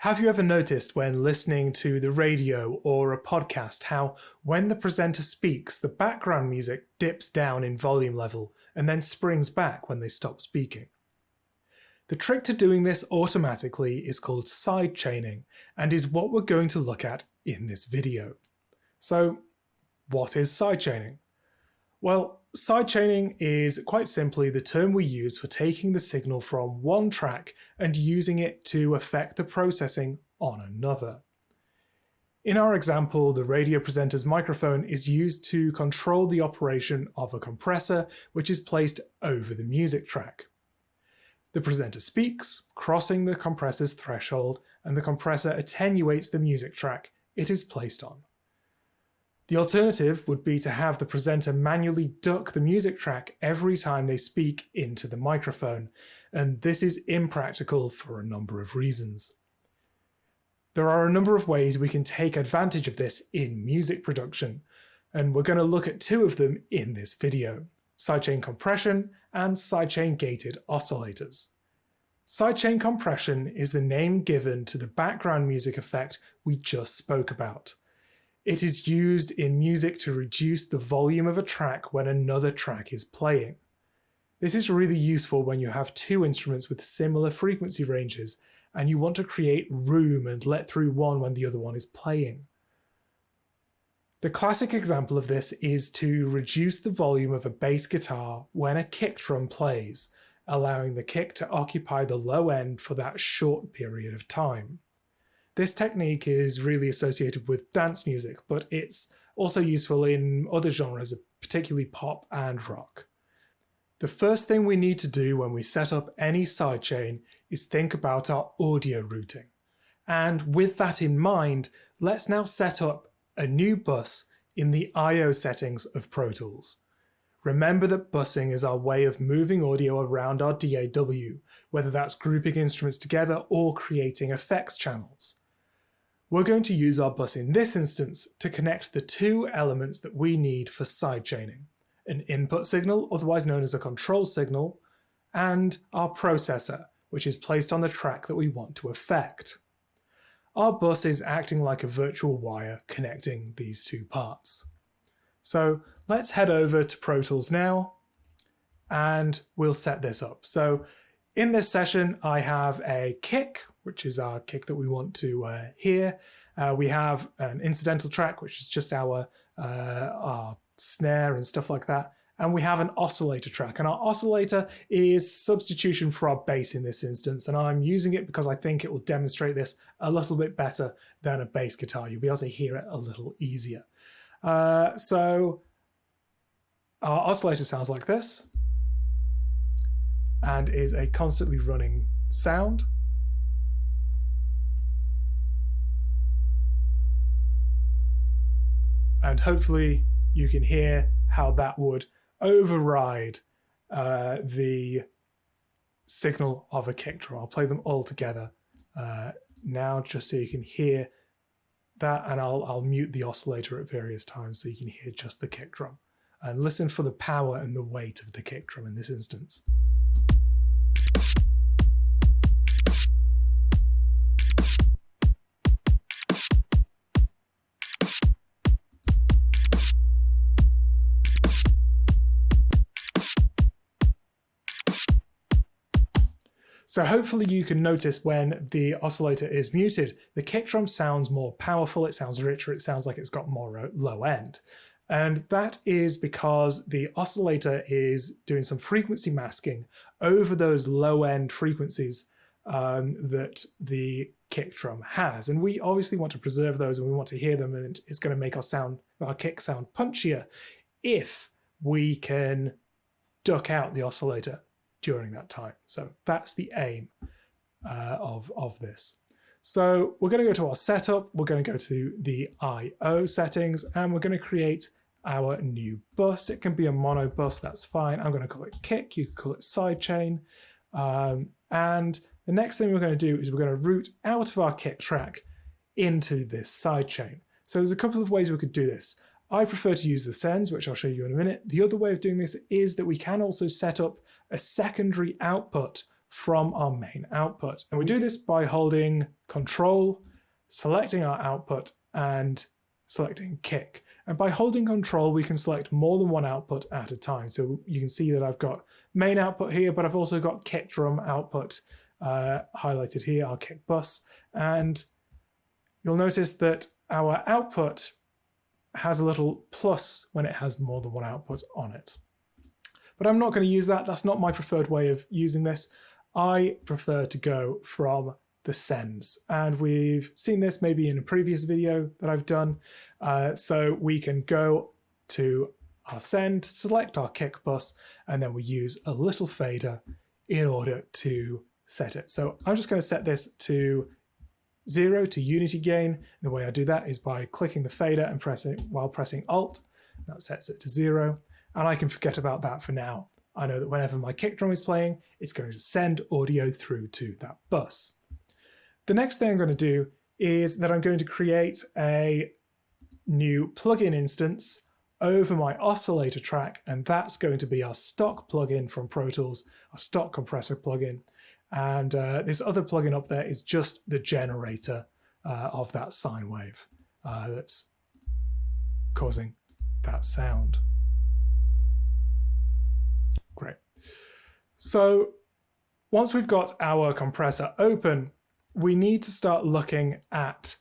Have you ever noticed when listening to the radio or a podcast how when the presenter speaks, the background music dips down in volume level and then springs back when they stop speaking? The trick to doing this automatically is called sidechaining and is what we're going to look at in this video. So, what is sidechaining? Well, sidechaining is quite simply the term we use for taking the signal from one track and using it to affect the processing on another. In our example, the radio presenter's microphone is used to control the operation of a compressor which is placed over the music track. The presenter speaks, crossing the compressor's threshold, and the compressor attenuates the music track it is placed on. The alternative would be to have the presenter manually duck the music track every time they speak into the microphone, and this is impractical for a number of reasons. There are a number of ways we can take advantage of this in music production, and we're going to look at two of them in this video: Sidechain Compression and Sidechain Gated Oscillators. Sidechain Compression is the name given to the background music effect we just spoke about. It is used in music to reduce the volume of a track when another track is playing. This is really useful when you have two instruments with similar frequency ranges and you want to create room and let through one when the other one is playing. The classic example of this is to reduce the volume of a bass guitar when a kick drum plays, allowing the kick to occupy the low end for that short period of time. This technique is really associated with dance music, but it's also useful in other genres, particularly pop and rock. The first thing we need to do when we set up any sidechain is think about our audio routing. And with that in mind, let's now set up a new bus in the I/O settings of Pro Tools. Remember that busing is our way of moving audio around our DAW, whether that's grouping instruments together or creating effects channels. We're going to use our bus in this instance to connect the two elements that we need for sidechaining: an input signal, otherwise known as a control signal, and our processor, which is placed on the track that we want to affect. Our bus is acting like a virtual wire connecting these two parts. So let's head over to Pro Tools now, and we'll set this up. So in this session, I have a kick, which is our kick that we want to hear. We have an incidental track, which is just our snare and stuff like that. And we have an oscillator track. And our oscillator is substitution for our bass in this instance. And I'm using it because I think it will demonstrate this a little bit better than a bass guitar. You'll be able to hear it a little easier. So our oscillator sounds like this and is a constantly running sound. And hopefully you can hear how that would override the signal of a kick drum. I'll play them all together now just so you can hear that, and I'll mute the oscillator at various times so you can hear just the kick drum. And listen for the power and the weight of the kick drum in this instance. So hopefully you can notice when the oscillator is muted, the kick drum sounds more powerful, it sounds richer, it sounds like it's got more low end. And that is because the oscillator is doing some frequency masking over those low end frequencies that the kick drum has. And we obviously want to preserve those and we want to hear them, and it's going to make our kick sound punchier if we can duck out the oscillator during that time. So that's the aim of this. So we're going to go to our setup, we're going to go to the I/O settings, and we're going to create our new bus. It can be a mono bus, that's fine. I'm going to call it kick, you could call it sidechain. And the next thing we're going to do is we're going to route out of our kick track into this sidechain. So there's a couple of ways we could do this. I prefer to use the sends, which I'll show you in a minute. The other way of doing this is that we can also set up a secondary output from our main output. And we do this by holding Control, selecting our output, and selecting kick. And by holding Control, we can select more than one output at a time. So you can see that I've got main output here, but I've also got kick drum output highlighted here, our kick bus. And you'll notice that our output has a little plus when it has more than one output on it. But I'm not going to use that. That's not my preferred way of using this. I prefer to go from the sends. And we've seen this maybe in a previous video that I've done. So we can go to our send, select our kick bus, and then we use a little fader in order to set it. So I'm just going to set this to 0 to unity gain. And the way I do that is by clicking the fader and pressing Alt. That sets it to 0. And I can forget about that for now. I know that whenever my kick drum is playing, it's going to send audio through to that bus. The next thing I'm going to do is that I'm going to create a new plugin instance over my oscillator track, and that's going to be our stock plugin from Pro Tools, our stock compressor plugin. And this other plugin up there is just the generator of that sine wave that's causing that sound. Great. So once we've got our compressor open, we need to start looking at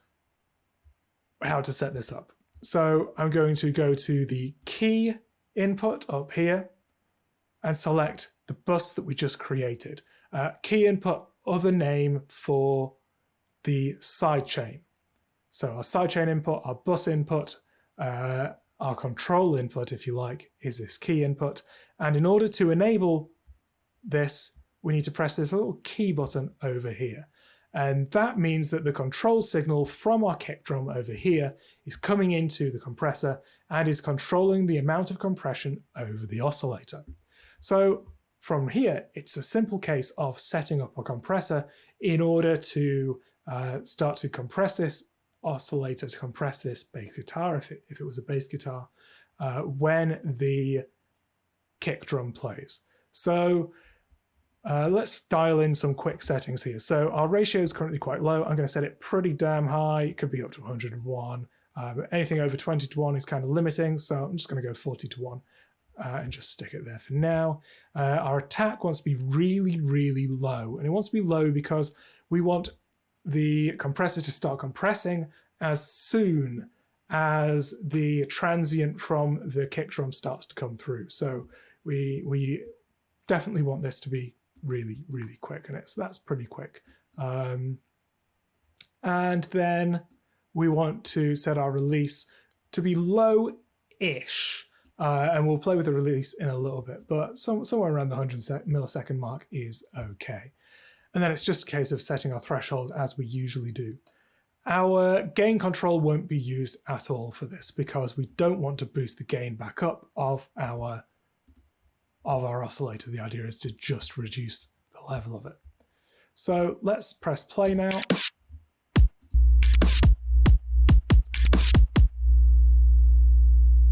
how to set this up. So I'm going to go to the key input up here and select the bus that we just created. Key input, other name for the sidechain. So our sidechain input, our bus input, our control input, if you like, is this key input. And in order to enable this, we need to press this little key button over here. And that means that the control signal from our kick drum over here is coming into the compressor and is controlling the amount of compression over the oscillator. So from here, it's a simple case of setting up a compressor in order to start to compress this oscillator, to compress this bass guitar, if it was a bass guitar, when the kick drum plays. So let's dial in some quick settings here. So our ratio is currently quite low. I'm going to set it pretty damn high. It could be up to 101. But anything over 20 to 1 is kind of limiting. So I'm just going to go 40 to 1 and just stick it there for now. Our attack wants to be really, really low. And it wants to be low because we want the compressor to start compressing as soon as the transient from the kick drum starts to come through. So we definitely want this to be really, really quick, and that's pretty quick. And then we want to set our release to be low-ish, and we'll play with the release in a little bit, but somewhere around the 100 millisecond mark is okay. And then it's just a case of setting our threshold as we usually do. Our gain control won't be used at all for this because we don't want to boost the gain back up of our oscillator. The idea is to just reduce the level of it. So let's press play now.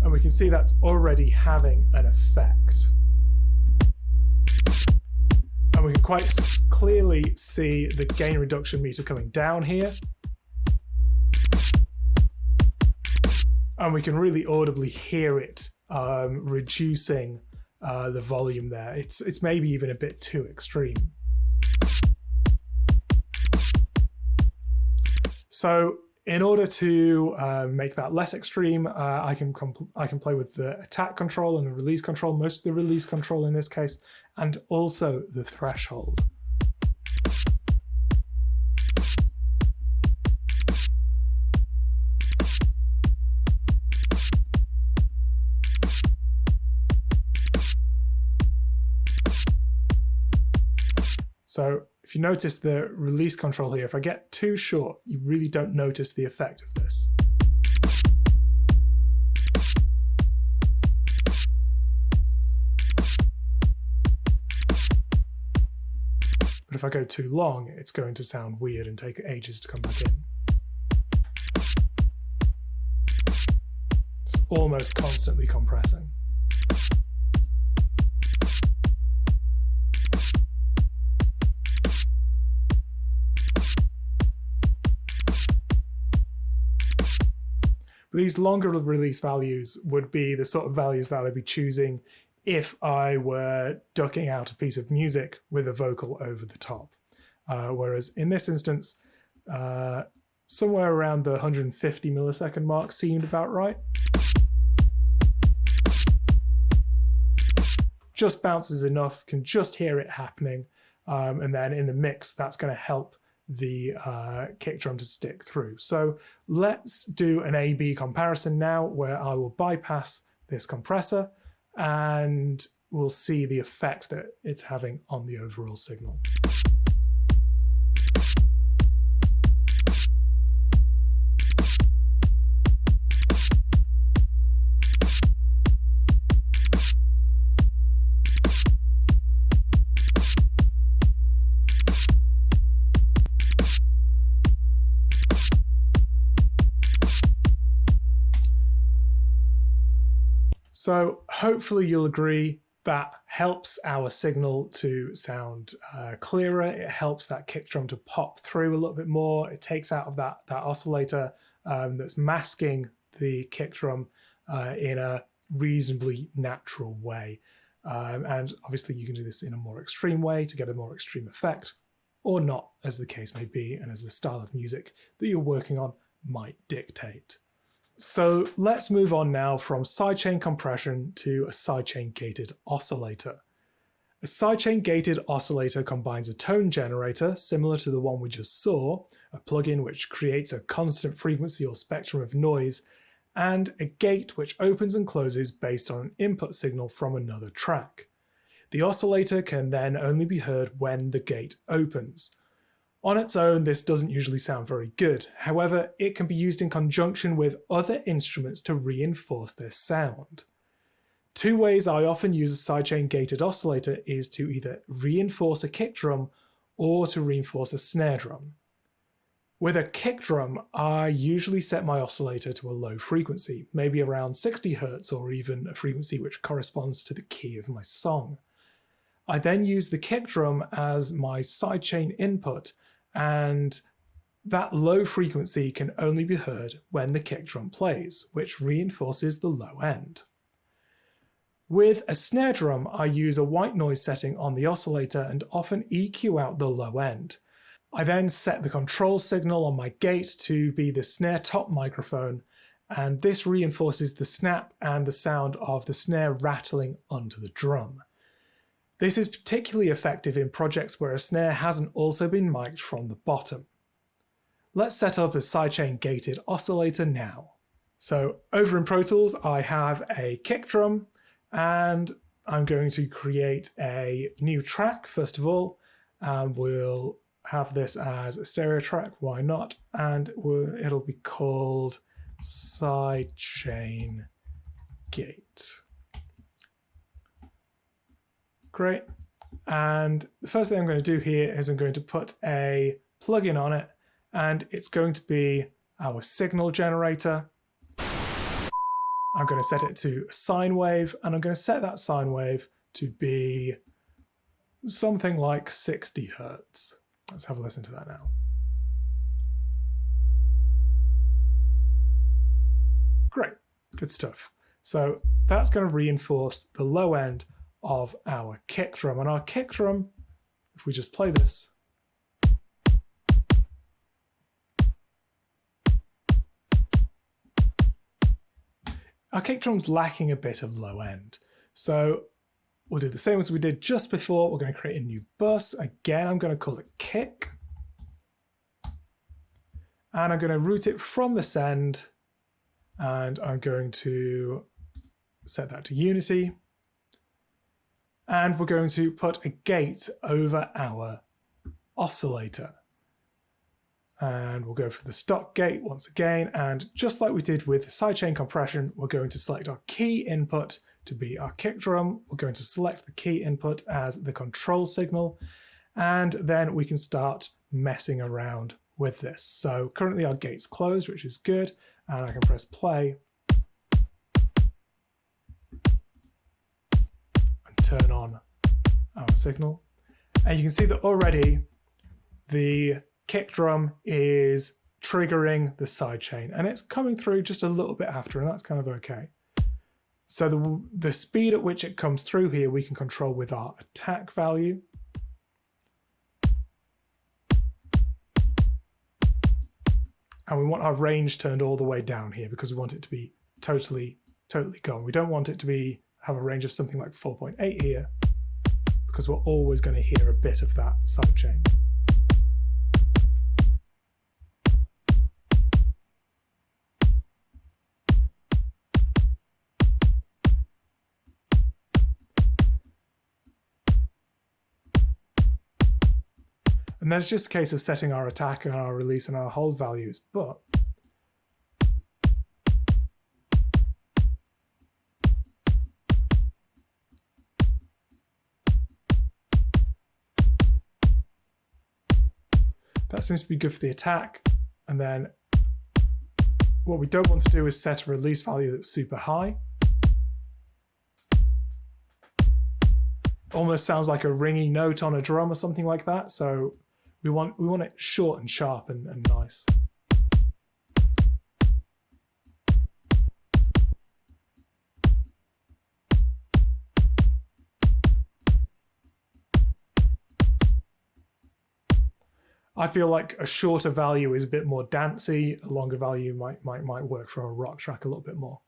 And we can see that's already having an effect. And we can quite clearly see the gain reduction meter coming down here. And we can really audibly hear it reducing the volume there. It's maybe even a bit too extreme. So in order to make that less extreme, I can play with the attack control and the release control, most of the release control in this case, and also the threshold. So if you notice the release control here, if I get too short, you really don't notice the effect of this. But if I go too long, it's going to sound weird and take ages to come back in. It's almost constantly compressing. But these longer release values would be the sort of values that I'd be choosing if I were ducking out a piece of music with a vocal over the top. Whereas in this instance, somewhere around the 150 millisecond mark seemed about right. Just bounces enough, can just hear it happening. And then in the mix, that's going to help the kick drum to stick through. So let's do an A-B comparison now, where I will bypass this compressor and we'll see the effect that it's having on the overall signal. So hopefully you'll agree that helps our signal to sound clearer. It helps that kick drum to pop through a little bit more. It takes out of that oscillator that's masking the kick drum in a reasonably natural way. And obviously you can do this in a more extreme way to get a more extreme effect, or not, as the case may be, and as the style of music that you're working on might dictate. So let's move on now from sidechain compression to a sidechain gated oscillator. A sidechain gated oscillator combines a tone generator, similar to the one we just saw, a plugin which creates a constant frequency or spectrum of noise, and a gate which opens and closes based on an input signal from another track. The oscillator can then only be heard when the gate opens. On its own, this doesn't usually sound very good. However, it can be used in conjunction with other instruments to reinforce their sound. Two ways I often use a sidechain gated oscillator is to either reinforce a kick drum or to reinforce a snare drum. With a kick drum, I usually set my oscillator to a low frequency, maybe around 60 Hz or even a frequency which corresponds to the key of my song. I then use the kick drum as my sidechain input, and that low frequency can only be heard when the kick drum plays, which reinforces the low end. With a snare drum, I use a white noise setting on the oscillator and often EQ out the low end. I then set the control signal on my gate to be the snare top microphone, and this reinforces the snap and the sound of the snare rattling under the drum. This is particularly effective in projects where a snare hasn't also been mic'd from the bottom. Let's set up a sidechain gated oscillator now. So over in Pro Tools, I have a kick drum, and I'm going to create a new track first of all, and we'll have this as a stereo track, why not? And it'll be called Sidechain Gate. Great. And the first thing I'm going to do here is I'm going to put a plugin on it, and it's going to be our signal generator. I'm going to set it to a sine wave, and I'm going to set that sine wave to be something like 60 Hz. Let's have a listen to that now. Great, good stuff. So that's going to reinforce the low end of our kick drum. And our kick drum, if we just play this, our kick drum's lacking a bit of low end. So we'll do the same as we did just before. We're going to create a new bus. Again, I'm going to call it kick. And I'm going to route it from the send, and I'm going to set that to unity. And we're going to put a gate over our oscillator. And we'll go for the stock gate once again. And just like we did with sidechain compression, we're going to select our key input to be our kick drum. We're going to select the key input as the control signal. And then we can start messing around with this. So currently our gate's closed, which is good. And I can press play. Turn on our signal, and you can see that already the kick drum is triggering the sidechain, and it's coming through just a little bit after, and that's kind of okay. So the speed at which it comes through here we can control with our attack value. And we want our range turned all the way down here because we want it to be totally gone. We don't want it to have a range of something like 4.8 here, because we're always going to hear a bit of that sidechain. And then it's just a case of setting our attack and our release and our hold values. But that seems to be good for the attack. And then what we don't want to do is set a release value that's super high. Almost sounds like a ringy note on a drum or something like that. So we want it short and sharp and nice. I feel like a shorter value is a bit more dancey. A longer value might work for a rock track a little bit more.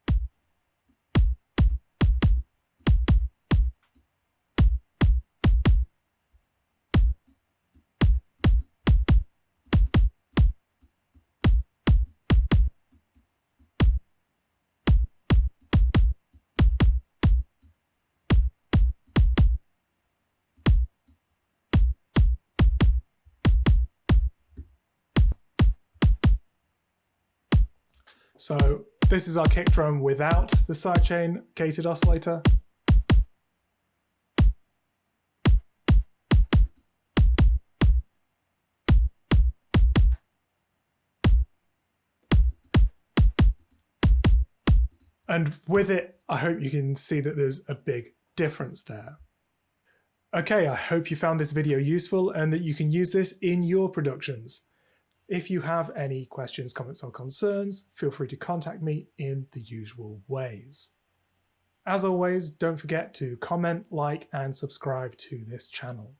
So this is our kick drum without the sidechain gated oscillator. And with it, I hope you can see that there's a big difference there. Okay, I hope you found this video useful and that you can use this in your productions. If you have any questions, comments, or concerns, feel free to contact me in the usual ways. As always, don't forget to comment, like, and subscribe to this channel.